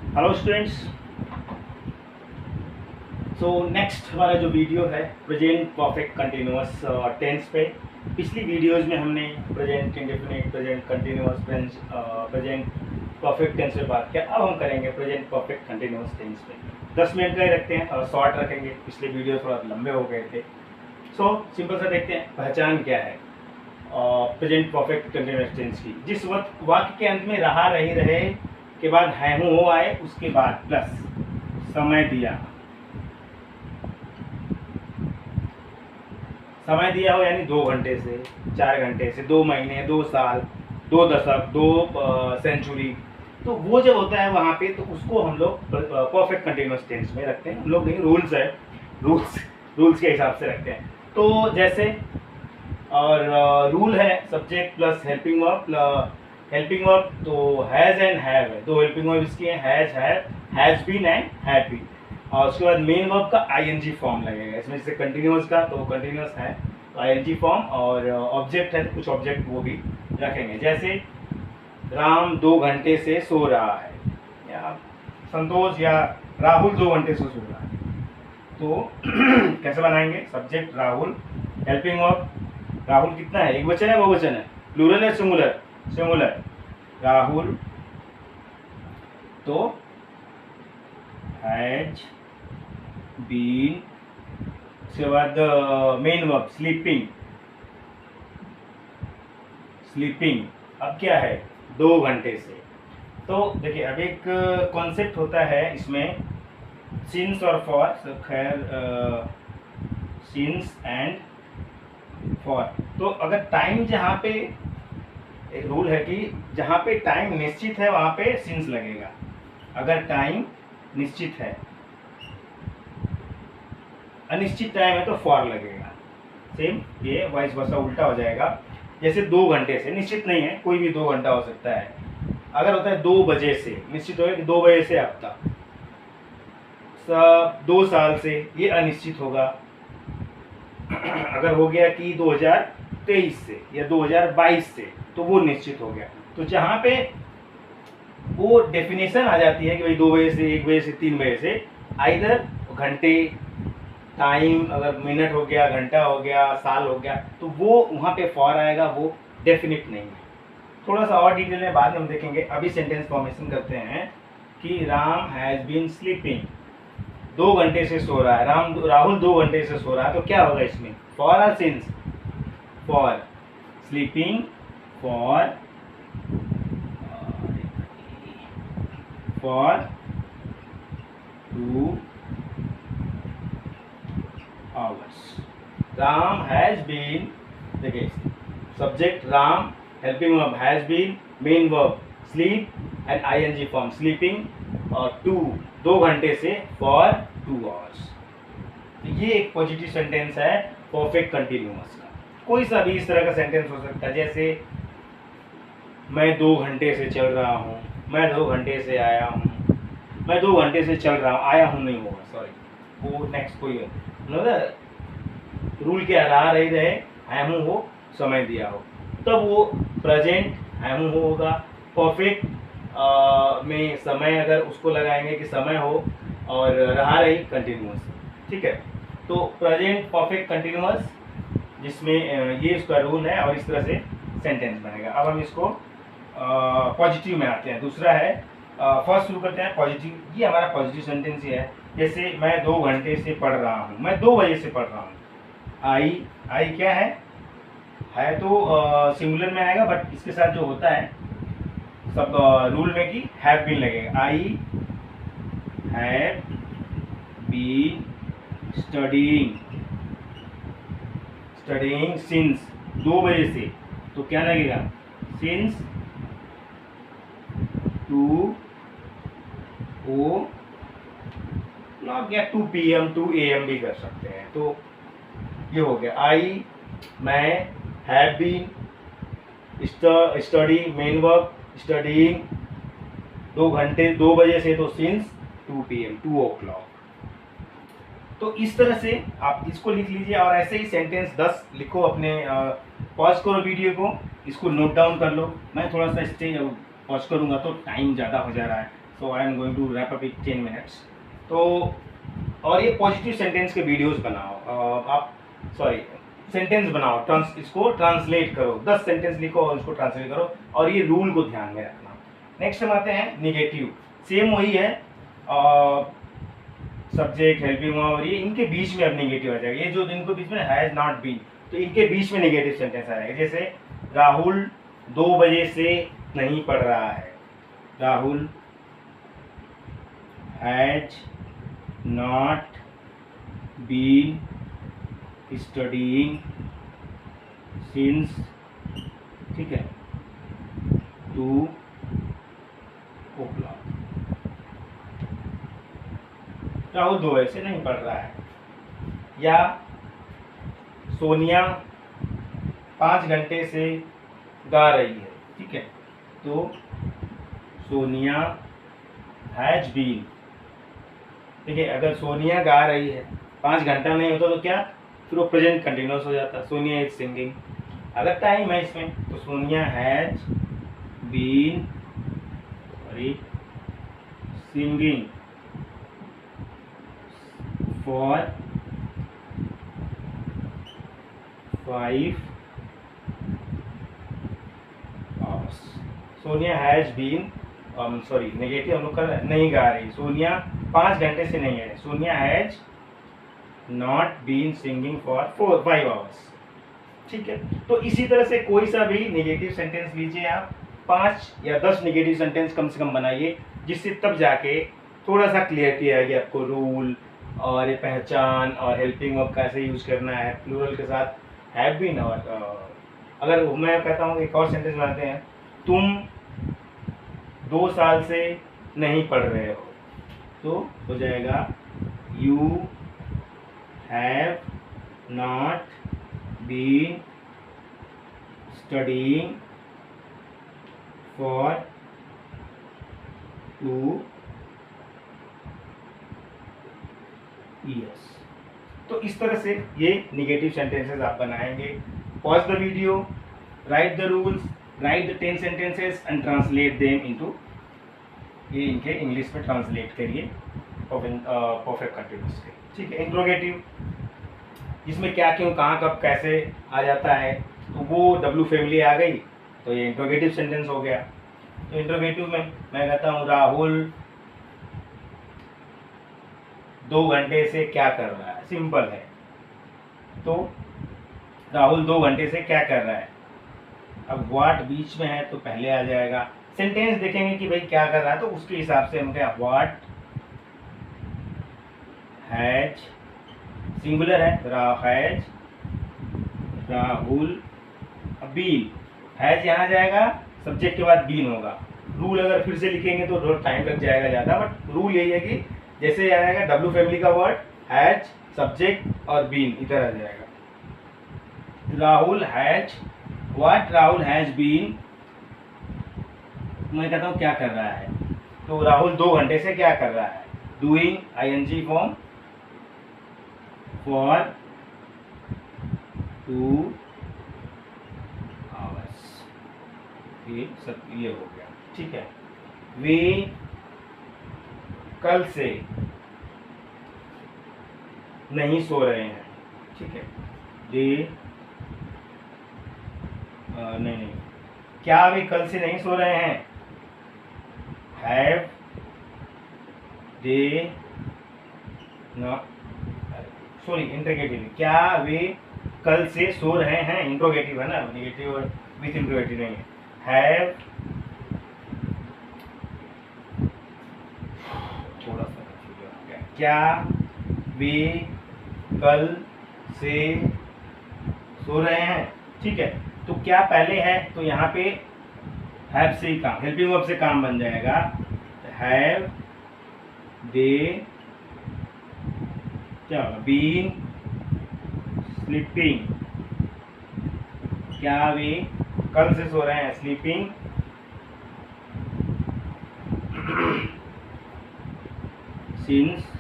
Hello students. So next हमारा जो video है प्रेजेंट परफेक्ट कंटिन्यूअस टेंस पे। पिछली वीडियोस में हमने present indefinite, present continuous, present perfect tense पे बात किया। अब हम करेंगे प्रेजेंट परफेक्ट कंटिन्यूअस टेंस पे। 10 मिनट का ही रखते हैं, थोड़ा शॉर्ट रखेंगे, पिछले वीडियो थोड़ा लंबे हो गए थे। सो सिंपल सा देखते हैं पहचान क्या है प्रेजेंट परफेक्ट कंटिन्यूअस टेंस की। जिस वक्त वाक्य के अंत में रहा, रही, रहे के बाद है, हूँ, हो आए, उसके बाद प्लस समय दिया। समय दिया हो यानी 2 घंटे से 4 घंटे से 2 महीने, 2 साल, 2 दशक, 2 सेंचुरी, तो वो जब होता है वहाँ पे तो उसको हम लोग परफेक्ट कंटिन्यूअस टेंस में रखते हैं। हम लोग नहीं, रूल्स है, रूल्स के हिसाब से रखते हैं। तो जैसे और रूल है subject plus helping verb. Helping verb तो हैज़ एंड हैव है, दो हेल्पिंग वर्ब इसकी है, has been and have been. और उसके बाद मेन वर्ब का आईएनजी फॉर्म लगेगा इसमें, जैसे कंटिन्यूअस का तो कंटिन्यूअस है तो आईएनजी फॉर्म, और ऑब्जेक्ट है तो कुछ ऑब्जेक्ट वो भी रखेंगे। जैसे राम 2 घंटे से सो रहा है, या संतोष या राहुल 2 घंटे से सो रहा है, तो कैसे बनाएंगे? Subject Rahul, helping verb Rahul कितना है, एक वचन है बहुवचन है, प्लूरल है सिंगुलर? सिंगुलर। राहुल तो हैज बीन, उसके बाद मेन वर्ब स्लीपिंग, स्लीपिंग अब क्या है 2 घंटे से। तो देखिए अब एक कॉन्सेप्ट होता है इसमें सिंस और फॉर, खैर सिंस एंड फॉर। तो अगर टाइम जहाँ पे, एक रूल है कि जहाँ पे टाइम निश्चित है वहाँ पे सिंस लगेगा, अगर टाइम निश्चित है, अनिश्चित टाइम है तो फॉर लगेगा। सेम ये वाइस वर्सा उल्टा हो जाएगा। जैसे 2 घंटे से, निश्चित नहीं है, कोई भी 2 घंटा हो सकता है। अगर होता है 2 बजे से, निश्चित होगा कि 2 बजे से अब तक। 2 साल से, ये अनिश्चित होगा। अगर हो गया कि 2023 से या 2022 से तो वो निश्चित हो गया। तो जहाँ पे वो डेफिनेशन आ जाती है कि भाई 2 बजे से, 1 बजे से, 3 बजे से, आइदर घंटे टाइम, अगर मिनट हो गया, घंटा हो गया, साल हो गया, तो वो वहाँ पे फॉर आएगा, वो डेफिनिट नहीं है। थोड़ा सा और डिटेल में बाद में हम देखेंगे। अभी सेंटेंस फॉर्मेशन करते हैं कि राम हैज़ बीन स्लीपिंग, 2 घंटे से सो रहा है, राहुल 2 घंटे से सो रहा है, तो क्या होगा इसमें? फॉर और since? For sleeping, for 2 hours. Ram has been, देखिए subject Ram, helping verb has been, main verb sleep and ING form sleeping, और 2 घंटे से फॉर 2 आवर्स। ये एक पॉजिटिव सेंटेंस है परफेक्ट कंटिन्यूअस का। कोई सा भी इस तरह का सेंटेंस हो सकता है, जैसे मैं 2 घंटे से चल रहा हूँ, मैं 2 घंटे से आया हूँ, मैं 2 घंटे से चल रहा हूँ, आया हूँ नहीं होगा, सॉरी, वो नेक्स्ट कोई है। रूल क्या रहा, रही, रहे, है, हूँ, हो, समय दिया हो, तब वो प्रेजेंट है, हूँ, हो होगा। परफेक्ट में समय अगर उसको लगाएंगे कि समय हो, और रहा, रही कंटिन्यूअस, ठीक है। तो प्रेजेंट परफेक्ट कंटिन्यूअस, जिसमें ये उसका रूल है, और इस तरह से सेंटेंस बनेगा। अब हम इसको पॉजिटिव में आते हैं। दूसरा है, फर्स्ट शुरू करते हैं पॉजिटिव। ये हमारा पॉजिटिव सेंटेंस ही है। जैसे मैं 2 घंटे से पढ़ रहा हूँ, मैं 2 बजे से पढ़ रहा हूँ। आई क्या है तो सिंगुलर में आएगा, बट इसके साथ जो होता है सब रूल में कि हैव बीन लगेगा। I have been studying since, 2 बजे से, तो क्या लगेगा? सिंस 2 ओ क्लॉक, या 2 PM 2 AM भी कर सकते हैं। तो ये हो गया आई, मैं, have been, study, main verb studying, 2 घंटे, 2 बजे से, तो सिंस 2 PM 2 o'clock। तो इस तरह से आप इसको लिख लीजिए, और ऐसे ही सेंटेंस 10 लिखो अपने। पॉज करो वीडियो को, इसको नोट डाउन कर लो। मैं थोड़ा सा स्टे पॉज करूँगा तो टाइम ज़्यादा हो जा रहा है, so I am going to wrap up it 10 minutes. तो और ये पॉजिटिव सेंटेंस के वीडियोस बनाओ, आप सॉरी सेंटेंस बनाओ, इसको ट्रांसलेट करो, 10 सेंटेंस लिखो और उसको ट्रांसलेट करो, और ये रूल को ध्यान में रखना। नेक्स्ट हम आते हैं निगेटिव। सेम वही है, सब्जेक्ट, हेल्पिंग वर्ब, और ये इनके बीच में अब निगेटिव आ जाएगा। ये जो इनको बीच में हैज नॉट बीन, तो इनके बीच में निगेटिव सेंटेंस आएगा। जैसे राहुल 2 बजे से नहीं पढ़ रहा है, Rahul has not been studying since, ठीक है, 2 o'clock। राहुल 2 बजे से नहीं पढ़ रहा है। या सोनिया 5 घंटे से गा रही है, ठीक है, तो सोनिया हैज बीन, ठीक है, अगर सोनिया गा रही है 5 घंटा नहीं होता तो क्या, फिर वो प्रेजेंट कंटिन्यूस हो जाता, सोनिया इज सिंगिंग। अगर टाइम है इसमें तो Sonia has been singing for 5 hours। Sonia has been, sorry negative हम लोग कर रहे हैं, नहीं गा रही, सोनिया 5 घंटे से नहीं है, Sonia has not been singing for 5 hours, ठीक है। तो इसी तरह से कोई सा भी नेगेटिव सेंटेंस लीजिए आप, 5 या 10 नेगेटिव सेंटेंस कम से कम बनाइए, जिससे तब जाके थोड़ा सा क्लियरिटी आएगी आपको, रूल और ये पहचान और हेल्पिंग वर्ब कैसे यूज करना है, प्लूरल के साथ हैव बीन। और अगर मैं कहता हूँ एक और सेंटेंस बनाते हैं, तुम 2 साल से नहीं पढ़ रहे हो, तो हो जाएगा you have not been studying for 2 years। तो इस तरह से ये निगेटिव सेंटेंसेस आप बनाएंगे। Pause the video, right the rules, right the 10 sentences and translate them into, ये इनके इंग्लिश में ट्रांसलेट करिए परफेक्ट कंटिन्यूअस के, ठीक है। इंट्रोगेटिव, इसमें क्या क्यों कहाँ कब कैसे आ जाता है, तो वो डब्ल्यू फैमिली आ गई, तो ये इंट्रोगेटिव सेंटेंस हो गया। तो इंट्रोगेटिव में मैं कहता हूँ राहुल 2 घंटे से क्या कर रहा है, सिंपल है, तो राहुल 2 घंटे से क्या कर रहा है। अब व्हाट बीच में है तो पहले आ जाएगा, सेंटेंस देखेंगे कि भाई क्या कर रहा है, तो उसके हिसाब से हम क्या, व्हाट हैज, सिंगुलर है, हैज राहुल बीन, हैज यहाँ जाएगा, सब्जेक्ट के बाद बीन होगा। रूल अगर फिर से लिखेंगे तो थोड़ा टाइम लग जाएगा ज़्यादा, बट रूल यही है कि जैसे आएगा डब्ल्यू फैमिली का वर्ड, हैज सब्जेक्ट और बीन इधर आ जाएगा। Rahul has, what Rahul has been, मैं कहता हूँ क्या कर रहा है, तो राहुल 2 घंटे से क्या कर रहा है, doing ING form for 2 hours। ये सब ये हो गया, ठीक है। वे कल से नहीं सो रहे हैं, ठीक है, दे नहीं, क्या वे कल से नहीं सो रहे हैं, have they not, sorry interrogative, क्या वे कल से सो रहे हैं, इंट्रोगेटिव है ना, नेगेटिव और विथ इंट्रोगेटिव नहीं है, हैव, थोड़ा सा क्या वे कल से सो रहे हैं, ठीक है। तो क्या पहले है तो यहाँ पे हैव से ही काम, हेल्पिंग वर्ब से काम बन जाएगा, हैव दे क्या होगा, बीन स्लीपिंग, क्या वे कल से सो रहे हैं, स्लीपिंग सिंस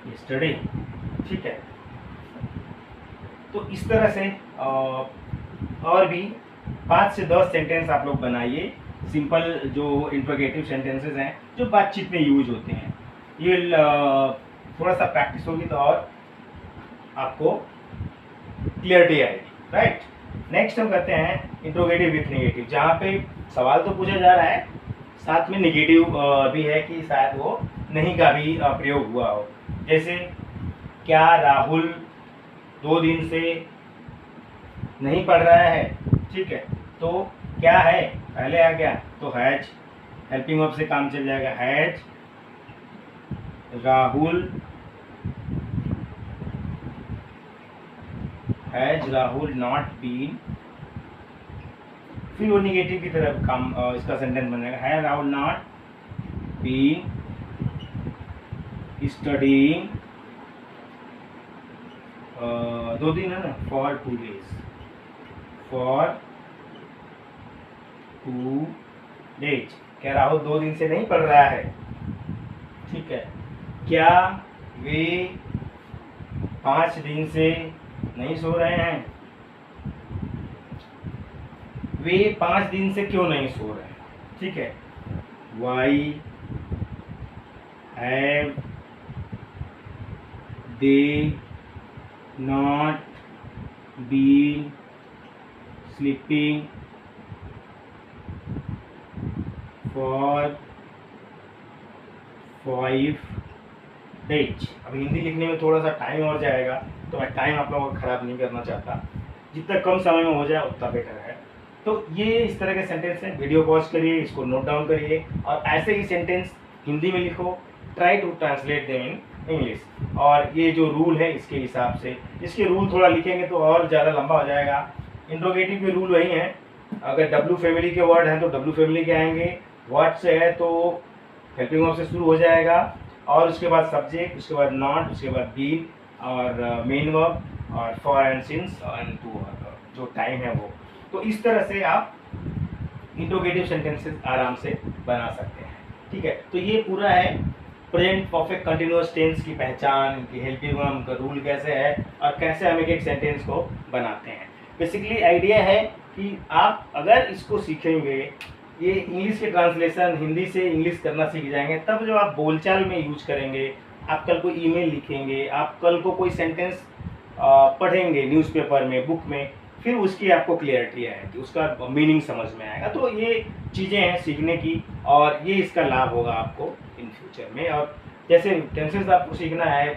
यस्टरडे, ठीक है। तो इस तरह से और भी 5 से 10 सेंटेंस आप लोग बनाइए, सिंपल जो इंट्रोगेटिव सेंटेंसेस हैं जो बातचीत में यूज होते हैं। ये थोड़ा सा प्रैक्टिस होगी तो और आपको क्लियरिटी आएगी, राइट। नेक्स्ट हम करते हैं इंट्रोगेटिव विथ नेगेटिव, जहाँ पे सवाल तो पूछा जा रहा है, साथ में नेगेटिव भी है कि शायद वो नहीं का भी प्रयोग हुआ हो। जैसे क्या राहुल 2 दिन से नहीं पढ़ रहा है, ठीक है, तो क्या है पहले आ गया तो हैज, हेल्पिंग वर्ब से काम चल जाएगा। हैज राहुल नॉट बीन, फिर वो निगेटिव की तरफ काम इसका सेंटेंस बन जाएगा। है राहुल नॉट बीन स्टडीइंग 2 दिन है ना, फॉर 2 days, फॉर 2 days। क्या राहुल 2 दिन से नहीं पढ़ रहा है, ठीक है। क्या वे 5 दिन से नहीं सो रहे हैं, वे 5 दिन से क्यों नहीं सो रहे हैं, ठीक है। Why have they not been sleeping for 5 days। अब हिंदी लिखने में थोड़ा सा टाइम और जाएगा, तो मैं टाइम आप लोगों को ख़राब नहीं करना चाहता, जितना कम समय में हो जाए उतना बेटर है। तो ये इस तरह के सेंटेंस हैं, वीडियो पॉज करिए, इसको नोट डाउन करिए और ऐसे ही सेंटेंस हिंदी में लिखो, try to translate them in English. और ये जो रूल है इसके हिसाब से, इसके रूल थोड़ा लिखेंगे तो और ज़्यादा लंबा हो जाएगा। इंट्रोगेटिव के रूल वही हैं, अगर डब्ल्यू फैमिली के वर्ड हैं तो डब्ल्यू फैमिली के आएंगे, वर्ड से है तो हेल्पिंग वर्ब से शुरू हो जाएगा, और उसके बाद सब्जेक्ट, उसके बाद नॉट, उसके बाद बीन और मेन वर्ब और for and since and to जो टाइम है वो। तो इस तरह से आप इंट्रोगेटिव सेंटेंसेस आराम से बना सकते हैं, ठीक है। तो ये पूरा है प्रेजेंट परफेक्ट कंटिन्यूअस टेंस की पहचान, कि हेल्पिंग वर्ब का रूल कैसे है और कैसे हम एक सेंटेंस को बनाते हैं। बेसिकली आइडिया है कि आप अगर इसको सीखेंगे, ये इंग्लिश के ट्रांसलेशन हिंदी से इंग्लिश करना सीख जाएंगे, तब जो आप बोलचाल में यूज करेंगे, आप कल को ईमेल लिखेंगे, आप कल को कोई सेंटेंस पढ़ेंगे न्यूज़पेपर में, बुक में, फिर उसकी आपको क्लियरिटी आएगी, उसका मीनिंग समझ में आएगा। तो ये चीज़ें हैं सीखने की, और ये इसका लाभ होगा आपको इन फ्यूचर में। और जैसे टेंसेस आपको सीखना है,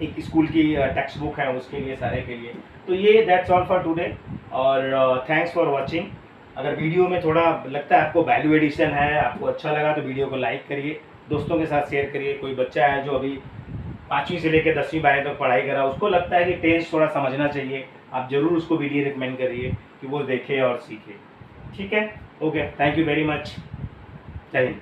एक स्कूल की टेक्स्ट बुक है उसके लिए, सारे के लिए। तो ये दैट्स ऑल फॉर टुडे, और थैंक्स फॉर वॉचिंग। अगर वीडियो में थोड़ा लगता है आपको वैल्यू एडिशन है, आपको अच्छा लगा, तो वीडियो को लाइक करिए, दोस्तों के साथ शेयर करिए। कोई बच्चा है जो अभी 5वीं से लेकर 10वीं 12वीं तक पढ़ाई कर रहा है, उसको लगता है कि टेंस थोड़ा समझना चाहिए, आप ज़रूर उसको वीडियो रिकमेंड करिए कि वो देखे और सीखे, ठीक है। Okay, thank you very much, जय हिंद।